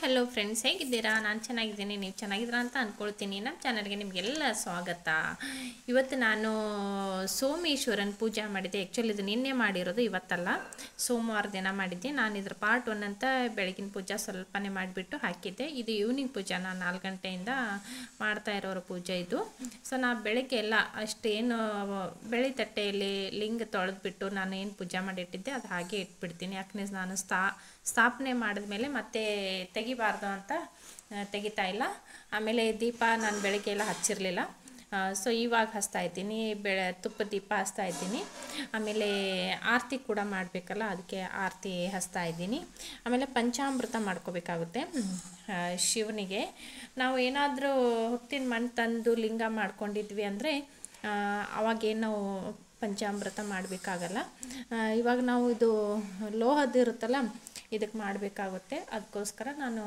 Hello friends, ಹೇಗಿದ್ದೀರಾ? ನಾನು ಚೆನ್ನಾಗಿದ್ದೀನಿ, ನೀವು ಚೆನ್ನಾಗಿದ್ದೀರಾ ಅಂತ ಅಂದ್ಕೊಳ್ತೀನಿ. ನಮ್ಮ ಚಾನಲ್ಗೆ ನಿಮಗೆಲ್ಲ ಸ್ವಾಗತ. ಇವತ್ತು ನಾನು ಸೋಮೇಶ್ವರನ ಪೂಜೆ ಮಾಡಿದ್ದೆ. ಆ್ಯಕ್ಚುಲಿ ಇದು ನಿನ್ನೆ ಮಾಡಿರೋದು, ಇವತ್ತಲ್ಲ, ಸೋಮವಾರ ದಿನ ಮಾಡಿದ್ದೆ. ನಾನು ಇದ್ರ ಪಾರ್ಟ್ 1 ಅಂತ ಬೆಳಗಿನ ಪೂಜೆ ಸ್ವಲ್ಪನೇ ಮಾಡಿಬಿಟ್ಟು ಹಾಕಿದ್ದೆ. ಇದು ಈವ್ನಿಂಗ್ ಪೂಜೆ, ನಾನು 4 ಗಂಟೆಯಿಂದ ಮಾಡ್ತಾ ಇರೋರು ಪೂಜೆ ಇದು. ಸೊ ನಾ ಬೆಳಗ್ಗೆ ಎಲ್ಲ ಅಷ್ಟೇನು ಬೆಳೆ ತಟ್ಟೆಯಲ್ಲಿ ಲಿಂಗ ತೊಳೆದ್ಬಿಟ್ಟು ನಾನು ಏನು ಪೂಜೆ ಮಾಡಿಟ್ಟಿದ್ದೆ ಅದು ಹಾಗೆ ಇಟ್ಬಿಡ್ತೀನಿ. ಯಾಕಂದರೆ ನಾನು ಸ್ಥಾಪನೆ ಮಾಡಿದ್ಮೇಲೆ ಮತ್ತೆ ತೆಗಿಬಾರ್ದು ಅಂತ ತೆಗಿತಾ ಇಲ್ಲ. ಆಮೇಲೆ ದೀಪ ನಾನು ಬೆಳಗ್ಗೆ ಎಲ್ಲ ಹಚ್ಚಿರಲಿಲ್ಲ, ಸೊ ಇವಾಗ ಹಚ್ತಾ ಇದ್ದೀನಿ. ತುಪ್ಪದ ದೀಪ ಹಚ್ತಾ ಇದ್ದೀನಿ. ಆಮೇಲೆ ಆರತಿ ಕೂಡ ಮಾಡಬೇಕಲ್ಲ, ಅದಕ್ಕೆ ಆರತಿ ಹಚ್ತಾ ಇದ್ದೀನಿ. ಆಮೇಲೆ ಪಂಚಾಮೃತ ಮಾಡ್ಕೋಬೇಕಾಗುತ್ತೆ ಶಿವನಿಗೆ. ನಾವು ಏನಾದರೂ ಹೊತ್ತಿನ ಮಣ್ಣು ತಂದು ಲಿಂಗ ಮಾಡ್ಕೊಂಡಿದ್ವಿ ಅಂದರೆ ಅವಾಗೇನು ನಾವು ಪಂಚಾಮೃತ ಮಾಡಬೇಕಾಗಲ್ಲ. ಇವಾಗ ನಾವು ಇದು ಲೋಹದಿರುತ್ತಲ್ಲ, ಇದಕ್ಕೆ ಮಾಡಬೇಕಾಗುತ್ತೆ. ಅದಕ್ಕೋಸ್ಕರ ನಾನು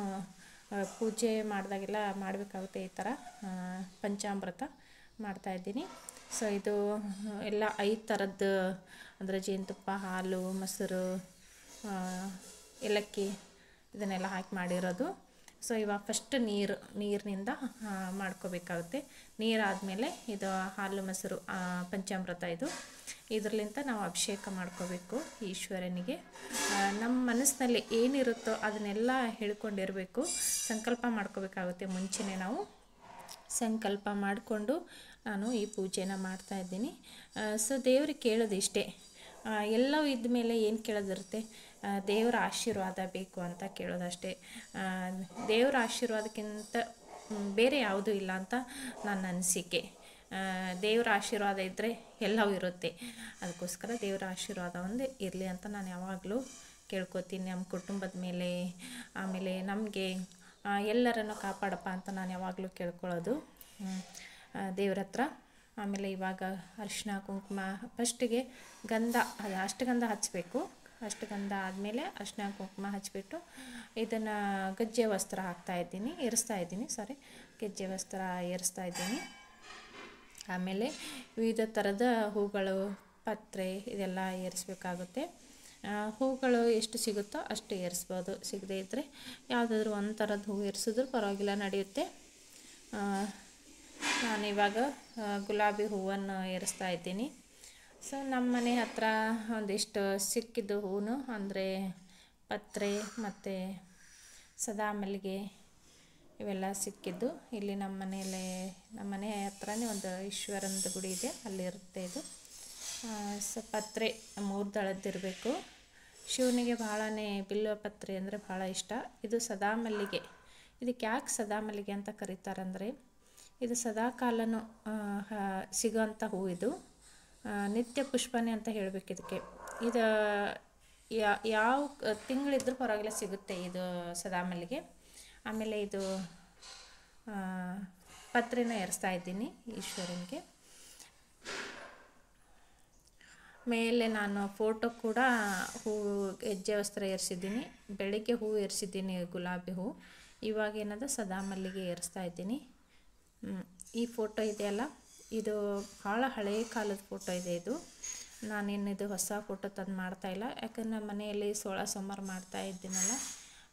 ಪೂಜೆ ಮಾಡಿದಾಗೆಲ್ಲ ಮಾಡಬೇಕಾಗುತ್ತೆ ಈ ಥರ ಪಂಚಾಮೃತ ಮಾಡ್ತಾಯಿದ್ದೀನಿ. ಸೊ ಇದು ಎಲ್ಲ 5 ಥರದ್ದು, ಅಂದರೆ ಜೇನುತುಪ್ಪ, ಹಾಲು, ಮೊಸರು, ಏಲಕ್ಕಿ ಇದನ್ನೆಲ್ಲ ಹಾಕಿ ಮಾಡಿರೋದು. ಸೊ ಇವಾಗ ಫಸ್ಟ್ ನೀರಿನಿಂದ ಮಾಡ್ಕೋಬೇಕಾಗುತ್ತೆ. ನೀರಾದಮೇಲೆ ಇದು ಹಾಲು, ಮೊಸರು, ಪಂಚಾಮೃತ ಇದರಲ್ಲಿಂದ ನಾವು ಅಭಿಷೇಕ ಮಾಡ್ಕೋಬೇಕು ಈಶ್ವರನಿಗೆ. ನಮ್ಮ ಮನಸ್ಸಿನಲ್ಲಿ ಏನಿರುತ್ತೋ ಅದನ್ನೆಲ್ಲ ಹೇಳ್ಕೊಂಡಿರಬೇಕು. ಸಂಕಲ್ಪ ಮಾಡ್ಕೋಬೇಕಾಗುತ್ತೆ. ಮುಂಚೆನೇ ನಾವು ಸಂಕಲ್ಪ ಮಾಡಿಕೊಂಡು ನಾನು ಈ ಪೂಜೆನ ಮಾಡ್ತಾಯಿದ್ದೀನಿ. ಸೊ ದೇವ್ರಿಗೆ ಕೇಳೋದು ಇಷ್ಟೇ, ಎಲ್ಲವೂ ಇದ್ದ ಮೇಲೆ ಏನು ಕೇಳೋದಿರುತ್ತೆ, ದೇವರ ಆಶೀರ್ವಾದ ಬೇಕು ಅಂತ ಕೇಳೋದಷ್ಟೇ. ದೇವರ ಆಶೀರ್ವಾದಕ್ಕಿಂತ ಬೇರೆ ಯಾವುದೂ ಇಲ್ಲ ಅಂತ ನನ್ನ ಅನಿಸಿಕೆ. ದೇವರ ಆಶೀರ್ವಾದ ಇದ್ದರೆ ಎಲ್ಲವೂ ಇರುತ್ತೆ. ಅದಕ್ಕೋಸ್ಕರ ದೇವರ ಆಶೀರ್ವಾದ ಒಂದು ಇರಲಿ ಅಂತ ನಾನು ಯಾವಾಗಲೂ ಕೇಳ್ಕೊತೀನಿ. ನಮ್ಮ ಕುಟುಂಬದ ಮೇಲೆ, ಆಮೇಲೆ ನಮಗೆ ಎಲ್ಲರನ್ನು ಕಾಪಾಡಪ್ಪ ಅಂತ ನಾನು ಯಾವಾಗಲೂ ಕೇಳ್ಕೊಳ್ಳೋದು ದೇವ್ರ ಹತ್ರ. ಆಮೇಲೆ ಇವಾಗ ಅರಿಶಿನ ಕುಂಕುಮ, ಫಸ್ಟಿಗೆ ಗಂಧ, ಅದು ಅಷ್ಟಗಂಧ ಹಚ್ಚಬೇಕು. ಅಷ್ಟಗಂಧ ಆದಮೇಲೆ ಅರಿಶಿನ ಕುಂಕುಮ ಹಚ್ಚಿಬಿಟ್ಟು ಇದನ್ನು ಗಜ್ಜೆ ವಸ್ತ್ರ ಏರಿಸ್ತಾ ಇದ್ದೀನಿ. ಗೆಜ್ಜೆ ವಸ್ತ್ರ ಏರಿಸ್ತಾ ಇದ್ದೀನಿ. ಆಮೇಲೆ ವಿವಿಧ ಥರದ ಹೂಗಳು, ಪತ್ರೆ ಇದೆಲ್ಲ ಏರಿಸ್ಬೇಕಾಗುತ್ತೆ. ಹೂಗಳು ಎಷ್ಟು ಸಿಗುತ್ತೋ ಅಷ್ಟು ಏರಿಸ್ಬೋದು. ಸಿಗದೇ ಇದ್ದರೆ ಯಾವುದಾದ್ರೂ ಒಂದು ಥರದ ಹೂ ಏರಿಸಿದ್ರು ಪರವಾಗಿಲ್ಲ, ನಡೆಯುತ್ತೆ. ನಾನಿವಾಗ ಗುಲಾಬಿ ಹೂವನ್ನು ಏರಿಸ್ತಾ ಇದ್ದೀನಿ. ಸೊ ನಮ್ಮ ಮನೆ ಹತ್ರ ಒಂದಿಷ್ಟು ಸಿಕ್ಕಿದ್ದು ಹೂವು, ಅಂದರೆ ಪತ್ರೆ ಮತ್ತು ಸದಾ ಮಲ್ಲಿಗೆ ಇವೆಲ್ಲ ಸಿಕ್ಕಿದ್ದು. ಇಲ್ಲಿ ನಮ್ಮ ಮನೆ ಹತ್ರನೇ ಒಂದು ಈಶ್ವರನದು ಗುಡಿ ಇದೆ, ಅಲ್ಲಿರುತ್ತೆ ಇದು. ಸೊ ಪತ್ರೆ 3 ದಳದ್ದಿರಬೇಕು. ಶಿವನಿಗೆ ಭಾಳನೇ ಬಿಲ್ವ ಪತ್ರೆ ಅಂದರೆ ಭಾಳ ಇಷ್ಟ. ಇದು ಸದಾ ಮಲ್ಲಿಗೆ. ಇದಕ್ಕೆ ಯಾಕೆ ಸದಾ ಮಲ್ಲಿಗೆ ಅಂತ ಕರೀತಾರಂದರೆ, ಇದು ಸದಾ ಕಾಲನೂ ಸಿಗೋಂಥ ಹೂ. ಇದು ನಿತ್ಯ ಪುಷ್ಪನೇ ಅಂತ ಹೇಳಬೇಕು ಇದಕ್ಕೆ. ಇದು ಯಾವ ತಿಂಗಳಿದ್ರೂ ಪರವಾಗಿಲ್ಲ ಸಿಗುತ್ತೆ ಇದು ಸದಾ ಮಲ್ಲಿಗೆ. ಆಮೇಲೆ ಇದು ಪತ್ರೆನ ಏರಿಸ್ತಾ ಇದ್ದೀನಿ ಈಶ್ವರನಿಗೆ. ಮೇಲೆ ನಾನು ಫೋಟೋ ಕೂಡ ಹೆಜ್ಜೆ ವಸ್ತ್ರ ಏರಿಸಿದ್ದೀನಿ. ಬೆಳಗ್ಗೆ ಹೂ ಏರಿಸಿದ್ದೀನಿ, ಗುಲಾಬಿ ಹೂ. ಇವಾಗ ಏನದು ಸದಾ ಮಲ್ಲಿಗೆ ಏರಿಸ್ತಾ ಇದ್ದೀನಿ. ಈ ಫೋಟೋ ಇದೆಯಲ್ಲ, ಇದು ಭಾಳ ಹಳೆಯ ಕಾಲದ ಫೋಟೋ ಇದೆ. ಇದು ನಾನೇನಿದು ಹೊಸ ಫೋಟೋ ತಂದು ಮಾಡ್ತಾಯಿಲ್ಲ, ಯಾಕಂದರೆ ಮನೆಯಲ್ಲಿ 16 ಸೋಮವಾರ ಮಾಡ್ತಾ ಇದ್ದೀನಲ್ಲ,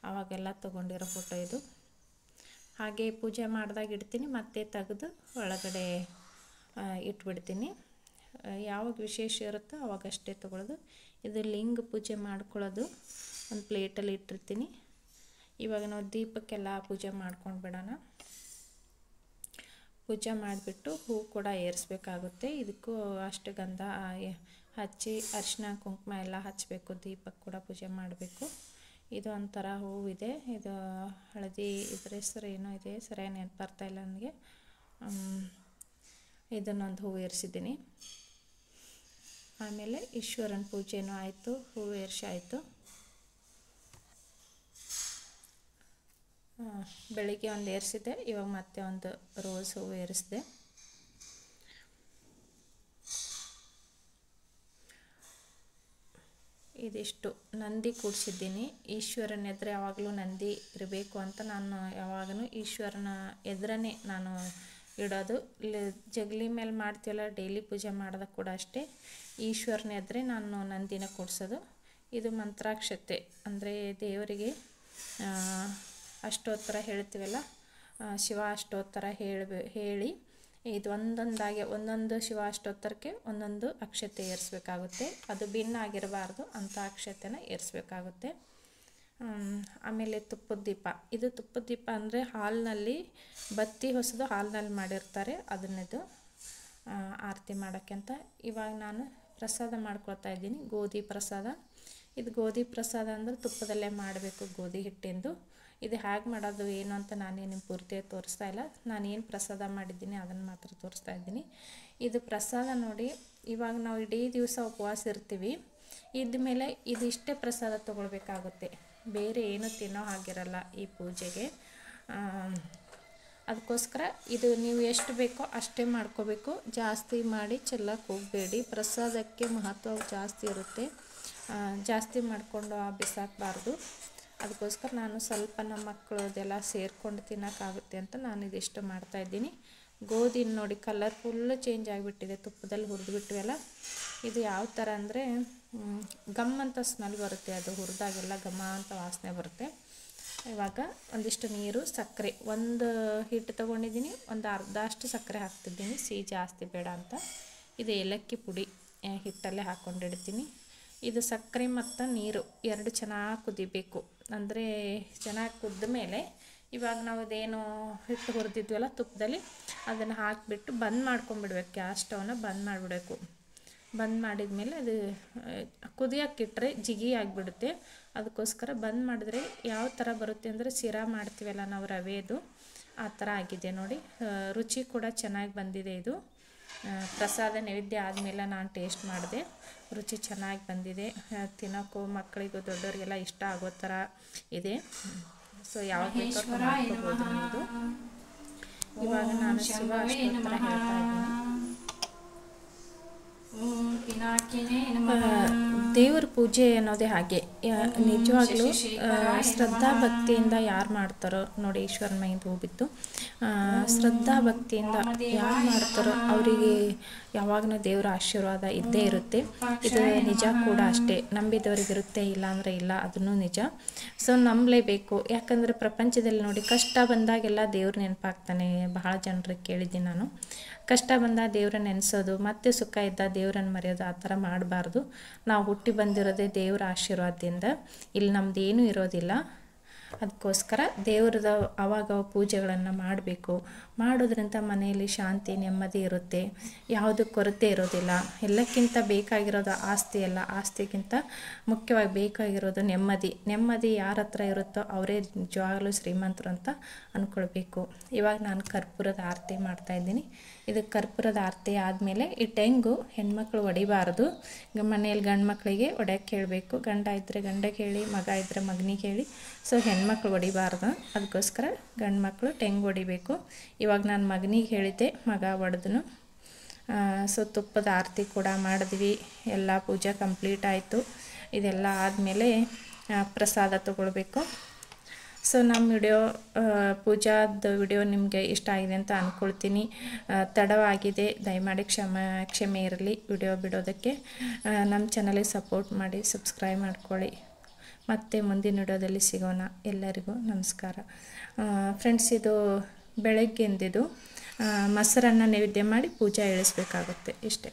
ಆವಾಗೆಲ್ಲ ತೊಗೊಂಡಿರೋ ಫೋಟೋ ಇದು. ಹಾಗೆ ಪೂಜೆ ಮಾಡಿದಾಗ ಇಡ್ತೀನಿ, ಮತ್ತೆ ತೆಗೆದು ಒಳಗಡೆ ಇಟ್ಬಿಡ್ತೀನಿ. ಯಾವಾಗ ವಿಶೇಷ ಇರುತ್ತೋ ಅವಾಗಷ್ಟೇ ತೊಗೊಳ್ಳೋದು. ಇದು ಲಿಂಗ ಪೂಜೆ ಮಾಡ್ಕೊಳ್ಳೋದು ಒಂದು ಪ್ಲೇಟಲ್ಲಿ ಇಟ್ಟಿರ್ತೀನಿ. ಇವಾಗ ನಾವು ದೀಪಕ್ಕೆಲ್ಲ ಪೂಜೆ ಮಾಡ್ಕೊಂಡು ಬಿಡೋಣ. ಪೂಜೆ ಮಾಡಿಬಿಟ್ಟು ಹೂ ಕೂಡ ಏರಿಸ್ಬೇಕಾಗುತ್ತೆ. ಇದಕ್ಕೂ ಅಷ್ಟಗಂಧ ಹಚ್ಚಿ ಅರಿಶಿನ ಕುಂಕುಮ ಎಲ್ಲ ಹಚ್ಚಬೇಕು. ದೀಪಕ್ಕೆ ಕೂಡ ಪೂಜೆ ಮಾಡಬೇಕು. ಇದು ಒಂಥರ ಹೂವಿದೆ, ಇದು ಹಳದಿ, ಇದ್ರ ಹೆಸರು ಏನೋ ಇದೆ, ಸರಿಯಾಗಿ ನೆನಪು ಬರ್ತಾಯಿಲ್ಲ ನನಗೆ. ಇದನ್ನೊಂದು ಹೂವು ಏರಿಸಿದ್ದೀನಿ. ಆಮೇಲೆ ಈಶ್ವರನ ಪೂಜೆನೂ ಆಯಿತು, ಹೂವು ಏರಿಸಿ ಆಯಿತು. ಬೆಳಿಗ್ಗೆ ಒಂದು ಏರಿಸಿದೆ, ಇವಾಗ ಮತ್ತೆ ಒಂದು ರೋಸ್ ಹೂವು ಏರಿಸಿದೆ. ಇದಿಷ್ಟು ನಂದಿ ಕೂಡಿಸಿದ್ದೀನಿ. ಈಶ್ವರನ ಎದುರು ಯಾವಾಗಲೂ ನಂದಿ ಇರಬೇಕು ಅಂತ ನಾನು ಯಾವಾಗಲೂ ಈಶ್ವರನ ಎದುರನೇ ನಾನು ಇಡೋದು. ಜಗಲಿ ಮೇಲೆ ಮಾಡ್ತೀವಲ್ಲ, ಡೈಲಿ ಪೂಜೆ ಮಾಡಿದಾಗ ಕೂಡ ಅಷ್ಟೇ, ಈಶ್ವರನ ಎದುರೇ ನಾನು ನಂದಿನ ಕೂಡಿಸೋದು. ಇದು ಮಂತ್ರಾಕ್ಷತೆ, ಅಂದರೆ ದೇವರಿಗೆ ಅಷ್ಟೋತ್ತರ ಹೇಳ್ತೀವಲ್ಲ, ಶಿವ ಅಷ್ಟೋತ್ತರ ಹೇಳಿ ಇದು ಒಂದೊಂದು ಶಿವ ಅಷ್ಟೋತ್ತರಕ್ಕೆ ಒಂದೊಂದು ಅಕ್ಷತೆ ಏರಿಸ್ಬೇಕಾಗುತ್ತೆ. ಅದು ಭಿನ್ನ ಆಗಿರಬಾರ್ದು ಅಂಥ ಅಕ್ಷತೆನ ಏರಿಸ್ಬೇಕಾಗುತ್ತೆ. ಆಮೇಲೆ ತುಪ್ಪದ ದೀಪ. ಇದು ತುಪ್ಪದ ದೀಪ ಅಂದರೆ ಹಾಲಿನಲ್ಲಿ ಬತ್ತಿ ಹೊಸದು ಹಾಲಿನಲ್ಲಿ ಮಾಡಿರ್ತಾರೆ, ಅದನ್ನದು ಆರತಿ ಮಾಡೋಕ್ಕೆ ಅಂತ. ಇವಾಗ ನಾನು ಪ್ರಸಾದ ಮಾಡ್ಕೊಳ್ತಾ ಇದ್ದೀನಿ, ಗೋಧಿ ಪ್ರಸಾದ. ಇದು ಗೋಧಿ ಪ್ರಸಾದ ಅಂದರೆ ತುಪ್ಪದಲ್ಲೇ ಮಾಡಬೇಕು, ಗೋಧಿ ಹಿಟ್ಟಿಂದು. ಇದು ಹೇಗೆ ಮಾಡೋದು ಏನು ಅಂತ ನಾನೇನು ಪೂರ್ತಿಯಾಗಿ ತೋರಿಸ್ತಾ ಇಲ್ಲ, ನಾನೇನು ಪ್ರಸಾದ ಮಾಡಿದ್ದೀನಿ ಅದನ್ನು ಮಾತ್ರ ತೋರಿಸ್ತಾ ಇದ್ದೀನಿ. ಇದು ಪ್ರಸಾದ ನೋಡಿ, ಇವಾಗ ನಾವು ಇಡೀ ದಿವಸ ಉಪವಾಸ ಇರ್ತೀವಿ, ಇದ್ಮೇಲೆ ಇದಿಷ್ಟೇ ಪ್ರಸಾದ ತೊಗೊಳ್ಬೇಕಾಗುತ್ತೆ, ಬೇರೆ ಏನು ತಿನ್ನೋ ಹಾಗಿರಲ್ಲ ಈ ಪೂಜೆಗೆ. ಅದಕ್ಕೋಸ್ಕರ ಇದು ನೀವು ಎಷ್ಟು ಬೇಕೋ ಅಷ್ಟೇ ಮಾಡ್ಕೋಬೇಕು, ಜಾಸ್ತಿ ಮಾಡಿ ಚೆಲ್ಲಕ್ಕೆ ಹೋಗಬೇಡಿ. ಪ್ರಸಾದಕ್ಕೆ ಮಹತ್ವ ಜಾಸ್ತಿ ಇರುತ್ತೆ, ಜಾಸ್ತಿ ಮಾಡಿಕೊಂಡು ಬಿಸಾಕಬಾರ್ದು. ಅದಕ್ಕೋಸ್ಕರ ನಾನು ಸ್ವಲ್ಪ ನಮ್ಮ ಮಕ್ಕಳದೆಲ್ಲ ಸೇರಿಕೊಂಡು ತಿನ್ನೋಕ್ಕಾಗುತ್ತೆ ಅಂತ ನಾನು ಇದಿಷ್ಟು ಮಾಡ್ತಾಯಿದ್ದೀನಿ. ಗೋಧಿ ನೋಡಿ ಕಲರ್ ಫುಲ್ಲು ಚೇಂಜ್ ಆಗಿಬಿಟ್ಟಿದೆ, ತುಪ್ಪದಲ್ಲಿ ಹುರಿದ್ಬಿಟ್ವಲ್ಲ. ಇದು ಯಾವ ಥರ ಅಂದರೆ ಗಮ್ ಅಂತ ಸ್ಮೆಲ್ ಬರುತ್ತೆ, ಅದು ಹುರಿದಾಗೆಲ್ಲ ಘಮ ಅಂತ ವಾಸನೆ ಬರುತ್ತೆ. ಇವಾಗ ಒಂದಿಷ್ಟು ನೀರು, ಸಕ್ಕರೆ, ಒಂದು ಹಿಟ್ಟು ತೊಗೊಂಡಿದ್ದೀನಿ, ಒಂದು ಅರ್ಧ ಅಷ್ಟು ಸಕ್ಕರೆ ಹಾಕ್ತಿದ್ದೀನಿ, ಸಿಹಿ ಜಾಸ್ತಿ ಬೇಡ ಅಂತ. ಇದು ಏಲಕ್ಕಿ ಪುಡಿ ಹಿಟ್ಟಲ್ಲೇ ಹಾಕ್ಕೊಂಡಿಡ್ತೀನಿ. ಇದು ಸಕ್ಕರೆ ಮತ್ತು ನೀರು ಎರಡು ಚೆನ್ನಾಗಿ ಕುದಿಬೇಕು. ಅಂದರೆ ಚೆನ್ನಾಗಿ ಕುದ್ದ ಮೇಲೆ ಇವಾಗ ನಾವು ಇದೇನು ಹಿಟ್ಟು ಹುರಿದಿದ್ವಲ್ಲ ತುಪ್ಪದಲ್ಲಿ, ಅದನ್ನು ಹಾಕಿಬಿಟ್ಟು ಬಂದ್ ಮಾಡ್ಕೊಂಬಿಡ್ಬೇಕು, ಗ್ಯಾಸ್ ಸ್ಟವ್ನ ಬಂದ್ ಮಾಡಿಬಿಡಬೇಕು. ಬಂದ್ ಮಾಡಿದ ಮೇಲೆ ಅದು ಕುದಿಯೋಕ್ಕಿಟ್ರೆ ಜಿಗಿ ಆಗಿಬಿಡುತ್ತೆ. ಅದಕ್ಕೋಸ್ಕರ ಬಂದ್ ಮಾಡಿದ್ರೆ ಯಾವ ಥರ ಬರುತ್ತೆ ಅಂದರೆ ಶಿರಾ ಮಾಡ್ತೀವಲ್ಲ ನಾವು ರವೆದು, ಆ ಥರ ಆಗಿದೆ ನೋಡಿ. ರುಚಿ ಕೂಡ ಚೆನ್ನಾಗಿ ಬಂದಿದೆ. ಇದು ಪ್ರಸಾದ ನೈವೇದ್ಯ ಆದಮೇಲೆ ನಾನು ಟೇಸ್ಟ್ ಮಾಡಿದೆ, ರುಚಿ ಚೆನ್ನಾಗಿ ಬಂದಿದೆ. ತಿನ್ನೋಕ್ಕೂ ಮಕ್ಕಳಿಗೂ ದೊಡ್ಡವರಿಗೆಲ್ಲ ಇಷ್ಟ ಆಗೋ ಥರ ಇದೆ. ಸೊ ಯಾವಾಗ ಬೇಕಾದ್ರೂ ಮಾಡ್ಕೋಬೋದು ಇದು. ಇವಾಗ ನಾನು ಶಿವ ಅಷ್ಟೋತ್ತರ ಹೇಳ್ತಾ ಇದ್ದೀನಿ. ದೇವ್ರ ಪೂಜೆ ಅನ್ನೋದೇ ಹಾಗೆ, ನಿಜವಾಗ್ಲೂ ಶ್ರದ್ಧಾ ಭಕ್ತಿಯಿಂದ ಯಾರು ಮಾಡ್ತಾರೋ ನೋಡಿ, ಈಶ್ವರನ ಮೈಂದು ಹೂ ಬಿತ್ತು, ಶ್ರದ್ಧಾ ಭಕ್ತಿಯಿಂದ ಯಾರು ಮಾಡ್ತಾರೋ ಅವರಿಗೆ ಯಾವಾಗಲೂ ದೇವರ ಆಶೀರ್ವಾದ ಇದ್ದೇ ಇರುತ್ತೆ. ಇದು ನಿಜ ಕೂಡ ಅಷ್ಟೇ, ನಂಬಿದವ್ರಿಗೆ ಇರುತ್ತೆ, ಇಲ್ಲ ಅಂದರೆ ಇಲ್ಲ, ಅದನ್ನು ನಿಜ. ಸೊ ನಂಬಲೇಬೇಕು, ಯಾಕಂದರೆ ಪ್ರಪಂಚದಲ್ಲಿ ನೋಡಿ ಕಷ್ಟ ಬಂದಾಗೆಲ್ಲ ದೇವ್ರು ನೆನಪಾಗ್ತಾನೆ. ಬಹಳ ಜನರಿಗೆ ಕೇಳಿದ್ದೀನಿ ನಾನು, ಕಷ್ಟ ಬಂದಾಗ ದೇವ್ರ ನೆನೆಸೋದು, ಮತ್ತೆ ಸುಖ ಇದ್ದ ದೇವ್ರನ್ನ ಮರೆಯೋದು, ಆ ಥರ ಮಾಡಬಾರ್ದು. ನಾವು ಹುಟ್ಟಿ ಬಂದಿರೋದೇ ದೇವ್ರ ಆಶೀರ್ವಾದದಿಂದ, ಇಲ್ಲಿ ನಮ್ದು ಏನೂ ಇರೋದಿಲ್ಲ. ಅದಕ್ಕೋಸ್ಕರ ದೇವ್ರದ ಆವಾಗ ಪೂಜೆಗಳನ್ನು ಮಾಡಬೇಕು. ಮಾಡೋದ್ರಿಂದ ಮನೆಯಲ್ಲಿ ಶಾಂತಿ ನೆಮ್ಮದಿ ಇರುತ್ತೆ, ಯಾವುದು ಕೊರತೆ ಇರೋದಿಲ್ಲ. ಎಲ್ಲಕ್ಕಿಂತ ಬೇಕಾಗಿರೋದು ಆಸ್ತಿ ಅಲ್ಲ, ಆಸ್ತಿಗಿಂತ ಮುಖ್ಯವಾಗಿ ಬೇಕಾಗಿರೋದು ನೆಮ್ಮದಿ ಯಾರ ಹತ್ರ ಇರುತ್ತೋ ಅವರೇ ನಿಜವಾಗ್ಲೂ ಶ್ರೀಮಂತರು ಅಂತ ಅಂದ್ಕೊಳ್ಬೇಕು. ಇವಾಗ ನಾನು ಕರ್ಪೂರದ ಆರತಿ ಮಾಡ್ತಾಯಿದ್ದೀನಿ. ಇದು ಕರ್ಪೂರದ ಆರತಿ ಆದಮೇಲೆ ಈ ಟೆಂಗು ಹೆಣ್ಮಕ್ಳು ಹೊಡಿಬಾರ್ದು, ಮನೆಯಲ್ಲಿ ಗಂಡು ಮಕ್ಕಳಿಗೆ ಹೊಡ್ಯಕ್ಕೆ ಹೇಳಬೇಕು. ಗಂಡ ಇದ್ದರೆ ಗಂಡಗೆ ಹೇಳಿ, ಮಗ ಇದ್ದರೆ ಮಗನಿಗೆ ಹೇಳಿ. ಸೊ ಹೆಣ್ಮಕ್ಳು ಹೊಡಿಬಾರ್ದು, ಅದಕ್ಕೋಸ್ಕರ ಗಂಡು ಮಕ್ಕಳು ಟೆಂಗು ಹೊಡಿಬೇಕು. ಇವಾಗ ನಾನು ಮಗನಿಗೆ ಹೇಳಿದ್ದೆ, ಮಗ ಹೊಡೆದನು. ಸೊ ತುಪ್ಪದ ಆರತಿ ಕೂಡ ಮಾಡಿದ್ವಿ, ಎಲ್ಲ ಪೂಜೆ ಕಂಪ್ಲೀಟ್ ಆಯಿತು. ಇದೆಲ್ಲ ಆದಮೇಲೆ ಪ್ರಸಾದ ತಗೊಳ್ಬೇಕು. ಸೊ ನಮ್ಮ ವಿಡಿಯೋ, ಪೂಜಾದ ವಿಡಿಯೋ ನಿಮಗೆ ಇಷ್ಟ ಆಗಿದೆ ಅಂತ ಅಂದ್ಕೊಳ್ತೀನಿ. ತಡವಾಗಿದೆ, ದಯಮಾಡಿ ಕ್ಷಮೆ ಇರಲಿ ವಿಡಿಯೋ ಬಿಡೋದಕ್ಕೆ. ನಮ್ಮ ಚಾನಲಿಗೆ ಸಪೋರ್ಟ್ ಮಾಡಿ, ಸಬ್ಸ್ಕ್ರೈಬ್ ಮಾಡ್ಕೊಳ್ಳಿ. ಮತ್ತೆ ಮುಂದಿನ ವಿಡಿಯೋದಲ್ಲಿ ಸಿಗೋಣ. ಎಲ್ಲರಿಗೂ ನಮಸ್ಕಾರ. ಫ್ರೆಂಡ್ಸ್, ಇದು ಬೆಳಗ್ಗೆಂದಿದು ಮೊಸರನ್ನ ನೈವೇದ್ಯ ಮಾಡಿ ಪೂಜೆ ಇಳಿಸ್ಬೇಕಾಗುತ್ತೆ, ಇಷ್ಟೇ.